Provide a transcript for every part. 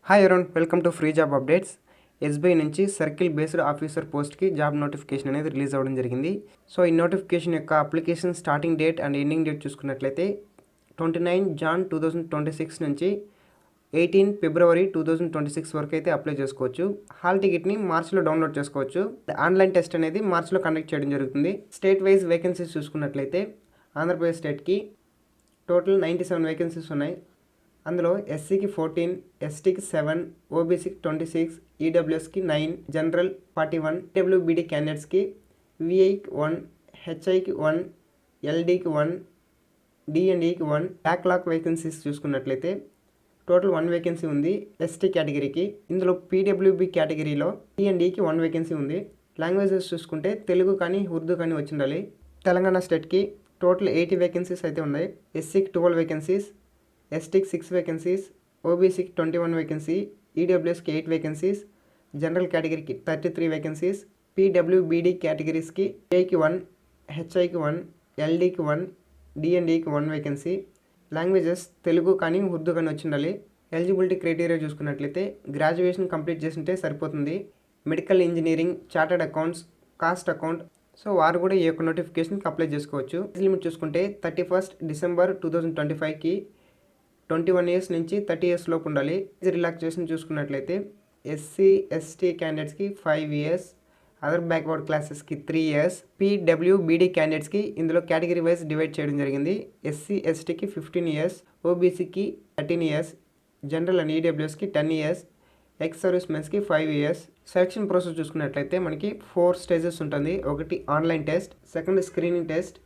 Hi everyone, welcome to free job updates. SBI నుంచి circle based officer పోస్ట్కి job notification అనేది release అవ్వడం జరిగింది. సో ఈ నోటిఫికేషన్ యొక్క application starting date and ending date చూసుకున్నట్లయితే 29 జాన్ 2026 నుంచి 18 ఫిబ్రవరి 2026 వరకు అయితే అప్లై చేసుకోవచ్చు. హాల్ టికెట్ని మార్చ్లో డౌన్లోడ్ చేసుకోవచ్చు. ఆన్లైన్ టెస్ట్ అనేది మార్చ్లో కండక్ట్ చేయడం జరుగుతుంది. స్టేట్ వైజ్ వేకెన్సీస్ చూసుకున్నట్లయితే ఆంధ్రప్రదేశ్ స్టేట్కి టోటల్ 97 వేకెన్సీస్ ఉన్నాయి. అందులో ఎస్సీకి 14, ఎస్టీకి 7, ఓబీసీకి 26, ఈడబ్ల్యూఎస్కి 9, జనరల్ 41, డబ్ల్యూబీడీ క్యాండిడేట్స్కి విఐకి 1, హెచ్ఐకి 1, ఎల్డీకి 1, డిఎండ్ఈకి 1. బ్యాక్లాగ్ వేకెన్సీస్ చూసుకున్నట్లయితే టోటల్ 1 వేకెన్సీ ఉంది ఎస్టీ కేటగిరీకి. ఇందులో పీడబ్ల్యూబీ కేటగిరీలో డిఎండ్ఈకి 1 వేకెన్సీ ఉంది. లాంగ్వేజెస్ చూసుకుంటే తెలుగు కానీ ఉర్దూ కానీ వచ్చి ఉండాలి. తెలంగాణ స్టేట్కి టోటల్ 80 వేకెన్సీస్ అయితే ఉన్నాయి. ఎస్సీకి 12 వేకెన్సీస్, ఎస్టీకి 6 వేకెన్సీస్, ఓబీసీకి 21 వేకెన్సీ, ఈడబ్ల్యూఎస్కి 8 వేకెన్సీస్, జనరల్ కేటగిరీకి 33 వేకెన్సీస్, పీడబ్ల్యూబీడీ కేటగిరీస్కి ఏకి 1, హెచ్ఐకి 1, ఎల్డీకి 1, డిఎండ్ఈకి 1 వేకెన్సీ. లాంగ్వేజెస్ తెలుగు కానీ ఉర్దూ కానీ వచ్చి ఉండాలి. ఎలిజిబిలిటీ క్రైటీరియా చూసుకున్నట్లయితే గ్రాడ్యుయేషన్ కంప్లీట్ చేస్తుంటే సరిపోతుంది. Medical engineering, chartered accounts, cost account, so వారు కూడా ఈ యొక్క నోటిఫికేషన్కి అప్లై చేసుకోవచ్చు. ఏజ్ లిమిట్ చూసుకుంటే 31 డిసెంబర్ 2025కి 21 ఇయర్స్ నుంచి 30 ఇయర్స్ లోపు ఉండాలి. ఏజ్ రిలాక్సేషన్ చూసుకున్నట్లయితే ఎస్సీ ఎస్టీ క్యాండిడేట్స్కి 5 ఇయర్స్, అదర్ బ్యాక్వర్డ్ క్లాసెస్కి 3 ఇయర్స్, పీడబ్ల్యూబీడీ క్యాండిడేట్స్కి ఇందులో కేటగిరీ వైజ్ డివైడ్ చేయడం జరిగింది. ఎస్సీ ఎస్టీకి 15 ఇయర్స్, ఓబీసీకి 13 ఇయర్స్, జనరల్ అండ్ ఈడబ్ల్యూఎస్కి 10 ఇయర్స్, ఎక్స్ సర్వీస్ మెన్స్కి 5 ఇయర్స్. సెలక్షన్ ప్రాసెస్ చూసుకున్నట్లయితే మనకి 4 స్టేజెస్ ఉంటుంది. ఒకటి online test, second screening test,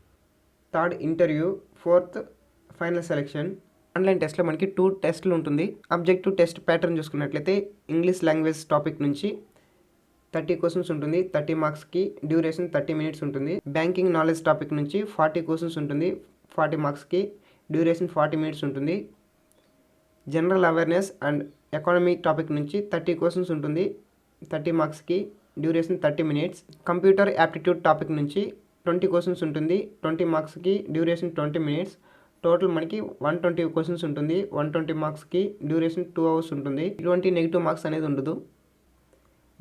third interview, fourth final selection. Online టెస్ట్లో మనకి 2 టెస్ట్లు ఉంటుంది. ఆబ్జెక్టివ్ టెస్ట్ ప్యాటర్న్ చూసుకున్నట్లయితే ఇంగ్లీష్ లాంగ్వేజ్ టాపిక్ నుంచి 30 క్వశ్చన్స్ ఉంటుంది, 30 మార్క్స్కి. డ్యూరేషన్ 30 మినిట్స్ ఉంటుంది. బ్యాంకింగ్ నాలెడ్జ్ టాపిక్ నుంచి 40 క్వశ్చన్స్ ఉంటుంది, 40 మార్క్స్కి. డ్యూరేషన్ 40 మినిట్స్ ఉంటుంది. General awareness and economy topic నుంచి 30 క్వశ్చన్స్ ఉంటుంది, 30 మార్క్స్కి. Duration 30 minutes. Computer aptitude topic నుంచి 20 క్వశ్చన్స్ ఉంటుంది, 20 మార్క్స్కి. Duration 20 minutes. టోటల్ మనకి 120 క్వశ్చన్స్ ఉంటుంది, 120 మార్క్స్కి. డ్యూరేషన్ 2 అవర్స్ ఉంటుంది. ఇటువంటి నెగిటివ్ మార్క్స్ అనేది ఉండదు.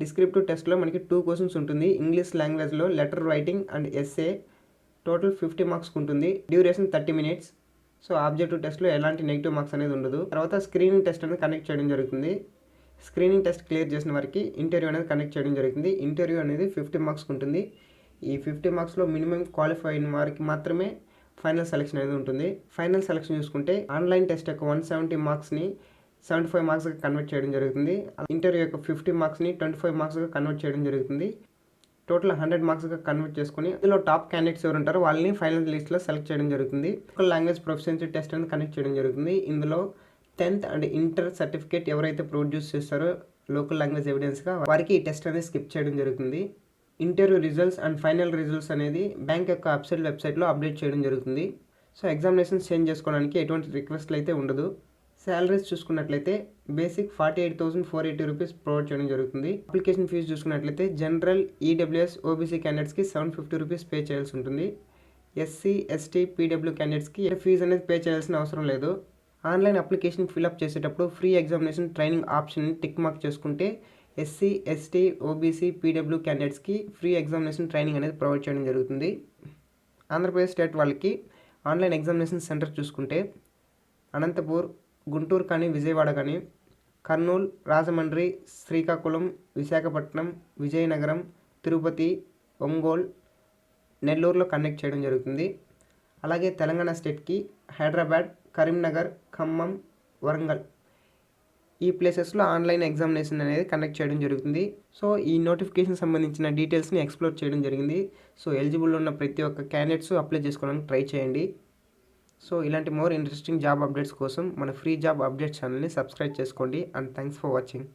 డిస్క్రిప్టివ్ టెస్ట్లో మనకి 2 క్వశ్చన్స్ ఉంటుంది. ఇంగ్లీష్ లాంగ్వేజ్లో letter writing and SA. Total 50 మార్క్స్కి ఉంటుంది. Duration 30 minutes. సో ఆబ్జెక్టివ్ టెస్ట్లో ఎలాంటి నెగిటివ్ మార్క్స్ అనేది ఉండదు. తర్వాత స్క్రీనింగ్ టెస్ట్ అనేది కండక్ట్ చేయడం జరుగుతుంది. స్క్రీనింగ్ టెస్ట్ క్లియర్ చేసిన వారికి ఇంటర్వ్యూ అనేది కండక్ట్ చేయడం జరుగుతుంది. ఇంటర్వ్యూ అనేది 50 మార్క్స్కి ఉంటుంది. ఈ 50 మార్క్స్లో మినిమం క్వాలిఫై అయిన వారికి మాత్రమే ఫైనల్ సెలెక్షన్ అనేది ఉంటుంది. ఫైనల్ సెలెక్షన్ చూసుకుంటే ఆన్లైన్ టెస్ట్ యొక్క 170 మార్క్స్ని 75 మార్క్స్గా కన్వర్ట్ చేయడం జరుగుతుంది. ఇంటర్వ్యూ యొక్క 50 మార్క్స్ని 25 మార్క్స్గా కన్వర్ట్ చేయడం జరుగుతుంది. టోటల్ 100 మార్క్స్గా కన్వర్ట్ చేసుకుని ఇందులో టాప్ క్యాండిడేట్స్ ఎవరు ఉంటారో వాళ్ళని ఫైనల్ లిస్ట్లో సెలెక్ట్ చేయడం జరుగుతుంది. లోకల్ లాంగ్వేజ్ ప్రొఫిషియన్సీ టెస్ట్ అనేది కండక్ట్ చేయడం జరుగుతుంది. ఇందులో 10th అండ్ ఇంటర్ సర్టిఫికేట్ ఎవరైతే ప్రొడ్యూస్ చేస్తారో లోకల్ లాంగ్వేజ్ ఎవిడెన్స్గా వారికి ఈ టెస్ట్ అనేది స్కిప్ చేయడం జరుగుతుంది. Interview results and final results అనేది బ్యాంక్ యొక్క వెబ్సైట్లో అప్డేట్ చేయడం జరుగుతుంది. సో ఎగ్జామినేషన్ చేంజ్ చేసుకోవడానికి ఎటువంటి రిక్వెస్ట్లు అయితే ఉండదు. శాలరీస్ చూసుకున్నట్లయితే బేసిక్ 48,480 రూపీస్ ప్రొవైడ్ చేయడం జరుగుతుంది. అప్లికేషన్ ఫీజు చూసుకున్నట్లయితే జనరల్, ఈడబ్ల్యూఎస్, ఓబీసీ క్యాండిడేట్స్కి 750 రూపీస్ పే చేయాల్సి ఉంటుంది. ఎస్సీ ఎస్టీ పీడబ్ల్యూ క్యాండిడేట్స్కి ఫీజు అనేది పే చేయాల్సిన అవసరం లేదు. ఆన్లైన్ అప్లికేషన్ ఫిల్అప్ చేసేటప్పుడు free examination training option tick mark చేసుకుంటే ఎస్సీ ఎస్టీ ఓబీసీ పీడబ్ల్యూ క్యాండిడేట్స్కి ఫ్రీ ఎగ్జామినేషన్ ట్రైనింగ్ అనేది ప్రొవైడ్ చేయడం జరుగుతుంది. ఆంధ్రప్రదేశ్ స్టేట్ వాళ్ళకి ఆన్లైన్ ఎగ్జామినేషన్ సెంటర్ చూసుకుంటే అనంతపూర్, గుంటూరు కానీ విజయవాడ కానీ, కర్నూలు, రాజమండ్రి, శ్రీకాకుళం, విశాఖపట్నం, విజయనగరం, తిరుపతి, ఒంగోలు, నెల్లూరులో కండక్ట్ చేయడం జరుగుతుంది. అలాగే తెలంగాణ స్టేట్కి హైదరాబాద్, కరీంనగర్, ఖమ్మం, వరంగల్ ఈ ప్లేసెస్లో ఆన్లైన్ ఎగ్జామినేషన్ అనేది కండక్ట్ చేయడం జరుగుతుంది. సో ఈ నోటిఫికేషన్ సంబంధించిన డీటెయిల్స్ని ఎక్స్ప్లోర్ చేయడం జరిగింది. సో ఎలిజిబుల్ ఉన్న ప్రతి ఒక్క క్యాండిడేట్స్ అప్లై చేసుకోవడానికి ట్రై చేయండి. సో ఇలాంటి మోర్ ఇంట్రెస్టింగ్ జాబ్ అప్డేట్స్ కోసం మన ఫ్రీ జాబ్ అప్డేట్స్ ఛానల్ని సబ్స్క్రైబ్ చేసుకోండి. And thanks for watching.